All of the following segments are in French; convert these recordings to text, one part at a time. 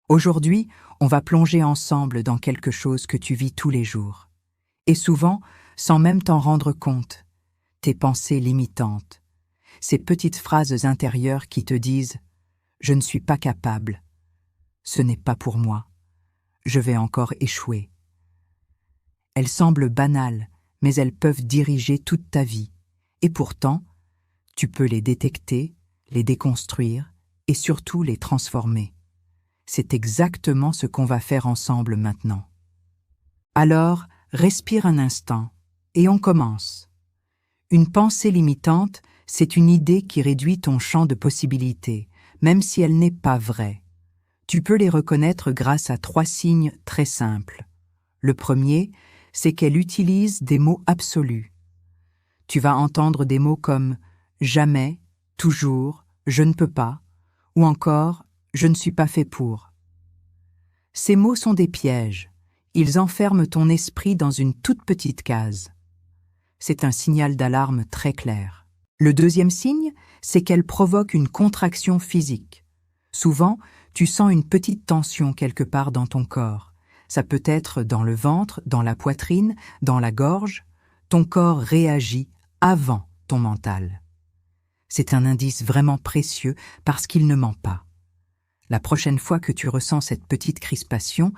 Aujourd'hui, on va plonger ensemble dans quelque chose que tu vis tous les jours. Et souvent, sans même t'en rendre compte, tes pensées limitantes, ces petites phrases intérieures qui te disent « Je ne suis pas capable, ce n'est pas pour moi, je vais encore échouer ». Elles semblent banales, mais elles peuvent diriger toute ta vie. Et pourtant, tu peux les détecter, les déconstruire et surtout les transformer. C'est exactement ce qu'on va faire ensemble maintenant. Alors, respire un instant et on commence. Une pensée limitante, c'est une idée qui réduit ton champ de possibilités, même si elle n'est pas vraie. Tu peux les reconnaître grâce à 3 signes très simples. Le premier, c'est qu'elle utilise des mots absolus. Tu vas entendre des mots comme « jamais »,« toujours »,« je ne peux pas » ou encore « je ne suis pas fait pour ». Ces mots sont des pièges. Ils enferment ton esprit dans une toute petite case. C'est un signal d'alarme très clair. Le deuxième signe, c'est qu'elle provoque une contraction physique. Souvent, tu sens une petite tension quelque part dans ton corps. Ça peut être dans le ventre, dans la poitrine, dans la gorge. Ton corps réagit avant ton mental. C'est un indice vraiment précieux parce qu'il ne ment pas. La prochaine fois que tu ressens cette petite crispation,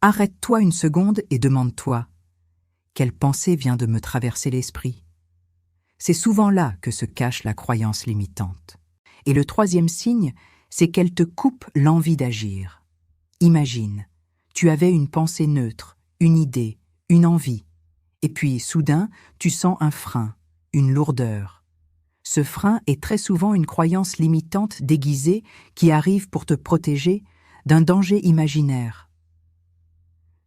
arrête-toi une seconde et demande-toi « Quelle pensée vient de me traverser l'esprit ?» C'est souvent là que se cache la croyance limitante. Et le troisième signe, c'est qu'elle te coupe l'envie d'agir. Imagine, tu avais une pensée neutre, une idée, une envie. Et puis, soudain, tu sens un frein, une lourdeur. Ce frein est très souvent une croyance limitante déguisée qui arrive pour te protéger d'un danger imaginaire.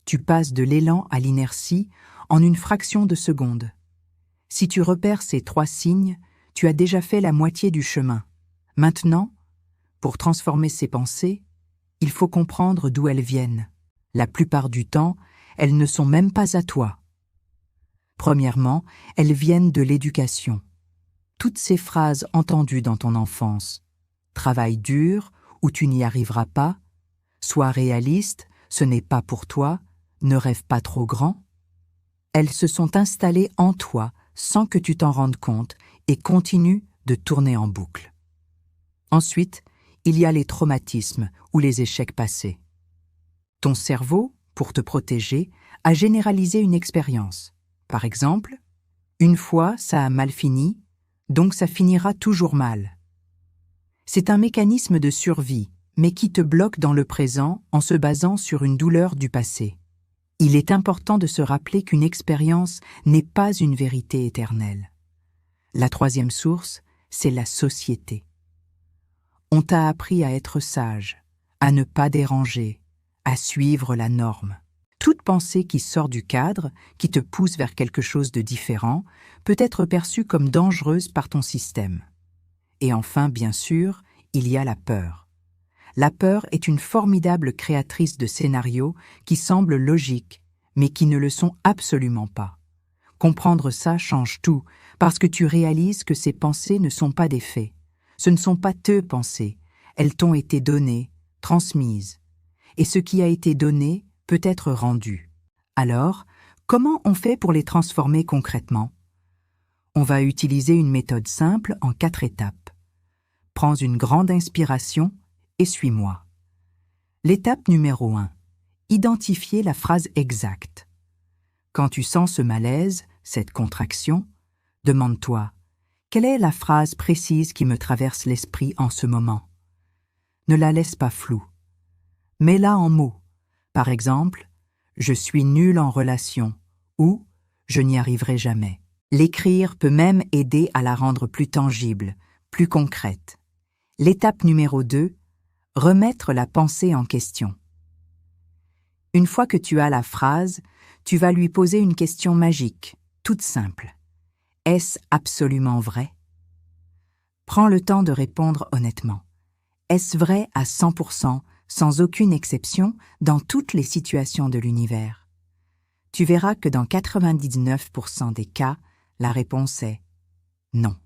Tu passes de l'élan à l'inertie en une fraction de seconde. Si tu repères ces 3 signes, tu as déjà fait la moitié du chemin. Maintenant, pour transformer ces pensées, il faut comprendre d'où elles viennent. La plupart du temps, elles ne sont même pas à toi. Premièrement, elles viennent de l'éducation. Toutes ces phrases entendues dans ton enfance. Travaille dur ou tu n'y arriveras pas. Sois réaliste, ce n'est pas pour toi. Ne rêve pas trop grand. Elles se sont installées en toi sans que tu t'en rendes compte et continuent de tourner en boucle. Ensuite, il y a les traumatismes ou les échecs passés. Ton cerveau, pour te protéger, a généralisé une expérience. Par exemple, une fois ça a mal fini, donc ça finira toujours mal. C'est un mécanisme de survie, mais qui te bloque dans le présent en se basant sur une douleur du passé. Il est important de se rappeler qu'une expérience n'est pas une vérité éternelle. La troisième source, c'est la société. On t'a appris à être sage, à ne pas déranger, à suivre la norme. Toute pensée qui sort du cadre, qui te pousse vers quelque chose de différent, peut être perçue comme dangereuse par ton système. Et enfin, bien sûr, il y a la peur. La peur est une formidable créatrice de scénarios qui semblent logiques, mais qui ne le sont absolument pas. Comprendre ça change tout, parce que tu réalises que ces pensées ne sont pas des faits. Ce ne sont pas tes pensées, elles t'ont été données, transmises. Et ce qui a été donné peut être rendu. Alors, comment on fait pour les transformer concrètement? On va utiliser une méthode simple en 4 étapes. Prends une grande inspiration et suis-moi. L'étape numéro 1. Identifier la phrase exacte. Quand tu sens ce malaise, cette contraction, demande-toi « Quelle est la phrase précise qui me traverse l'esprit en ce moment ?» Ne la laisse pas floue. Mets-la en mots. Par exemple, « Je suis nul en relation » ou « Je n'y arriverai jamais ». L'écrire peut même aider à la rendre plus tangible, plus concrète. L'étape numéro 2, remettre la pensée en question. Une fois que tu as la phrase, tu vas lui poser une question magique, toute simple. Est-ce absolument vrai? Prends le temps de répondre honnêtement. Est-ce vrai à 100%, sans aucune exception, dans toutes les situations de l'univers? Tu verras que dans 99% des cas, la réponse est non.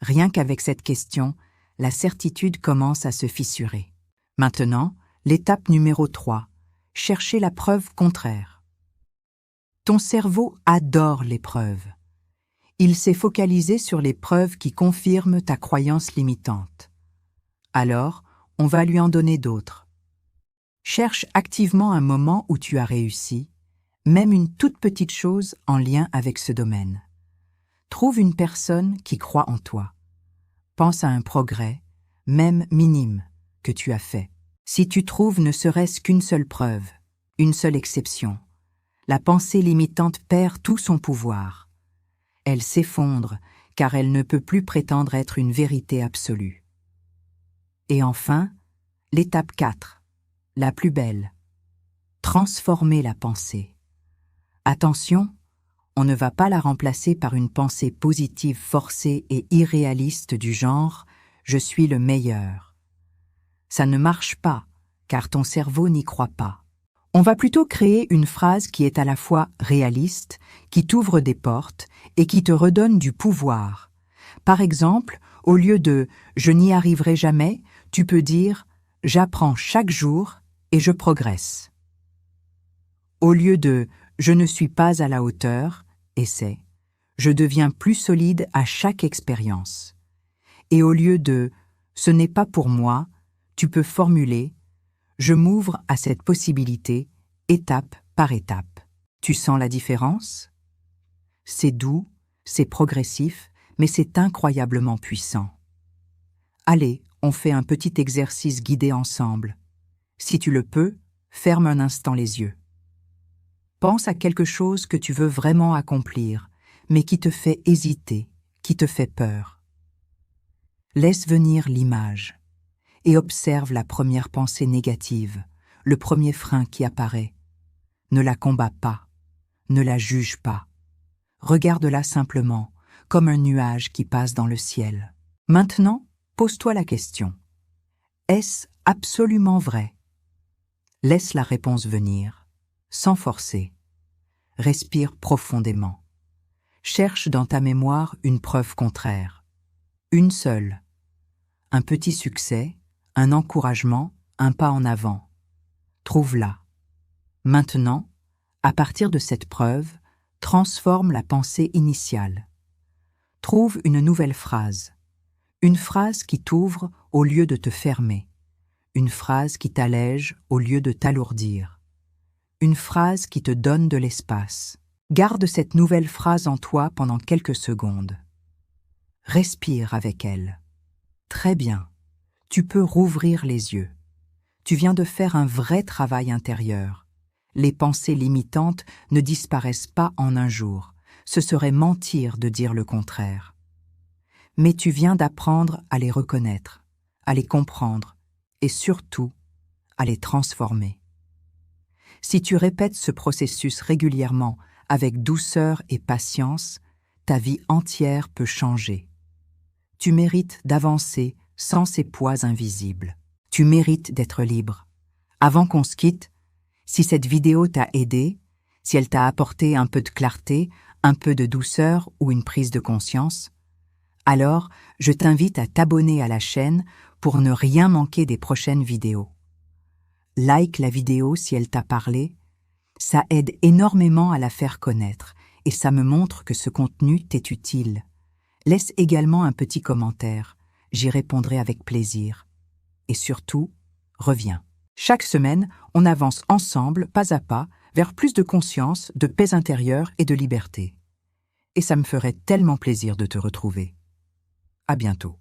Rien qu'avec cette question, la certitude commence à se fissurer. Maintenant, L'étape numéro 3. Chercher la preuve contraire. Ton cerveau adore les preuves. Il s'est focalisé sur les preuves qui confirment ta croyance limitante. Alors, on va lui en donner d'autres. Cherche activement un moment où tu as réussi, même une toute petite chose en lien avec ce domaine. Trouve une personne qui croit en toi. Pense à un progrès, même minime, que tu as fait. Si tu trouves ne serait-ce qu'une seule preuve, une seule exception, la pensée limitante perd tout son pouvoir. Elle s'effondre car elle ne peut plus prétendre être une vérité absolue. Et enfin, l'étape 4, la plus belle. Transformer la pensée. Attention, on ne va pas la remplacer par une pensée positive forcée et irréaliste du genre « je suis le meilleur ». Ça ne marche pas, car ton cerveau n'y croit pas. On va plutôt créer une phrase qui est à la fois réaliste, qui t'ouvre des portes et qui te redonne du pouvoir. Par exemple, au lieu de « je n'y arriverai jamais », tu peux dire « j'apprends chaque jour et je progresse ». Au lieu de « je ne suis pas à la hauteur », essaie « je deviens plus solide à chaque expérience ». Et au lieu de « ce n'est pas pour moi », tu peux formuler « je m'ouvre à cette possibilité étape par étape ». Tu sens la différence? C'est doux, c'est progressif, mais c'est incroyablement puissant. Allez, on fait un petit exercice guidé ensemble. Si tu le peux, ferme un instant les yeux. Pense à quelque chose que tu veux vraiment accomplir, mais qui te fait hésiter, qui te fait peur. Laisse venir l'image et observe la première pensée négative, le premier frein qui apparaît. Ne la combats pas, ne la juge pas. Regarde-la simplement, comme un nuage qui passe dans le ciel. Maintenant, pose-toi la question. Est-ce absolument vrai? Laisse la réponse venir, sans forcer. Respire profondément. Cherche dans ta mémoire une preuve contraire. Une seule. Un petit succès, un encouragement, un pas en avant. Trouve-la. Maintenant, à partir de cette preuve, transforme la pensée initiale. Trouve une nouvelle phrase. Une phrase qui t'ouvre au lieu de te fermer. Une phrase qui t'allège au lieu de t'alourdir. Une phrase qui te donne de l'espace. Garde cette nouvelle phrase en toi pendant quelques secondes. Respire avec elle. Très bien. Tu peux rouvrir les yeux. Tu viens de faire un vrai travail intérieur. Les pensées limitantes ne disparaissent pas en un jour. Ce serait mentir de dire le contraire. Mais tu viens d'apprendre à les reconnaître, à les comprendre et surtout à les transformer. Si tu répètes ce processus régulièrement avec douceur et patience, ta vie entière peut changer. Tu mérites d'avancer sans ces poids invisibles. Tu mérites d'être libre. Avant qu'on se quitte, si cette vidéo t'a aidé, si elle t'a apporté un peu de clarté, un peu de douceur ou une prise de conscience, alors je t'invite à t'abonner à la chaîne pour ne rien manquer des prochaines vidéos. Like la vidéo si elle t'a parlé, ça aide énormément à la faire connaître et ça me montre que ce contenu t'est utile. Laisse également un petit commentaire, j'y répondrai avec plaisir. Et surtout, reviens. Chaque semaine, on avance ensemble, pas à pas, vers plus de conscience, de paix intérieure et de liberté. Et ça me ferait tellement plaisir de te retrouver. À bientôt.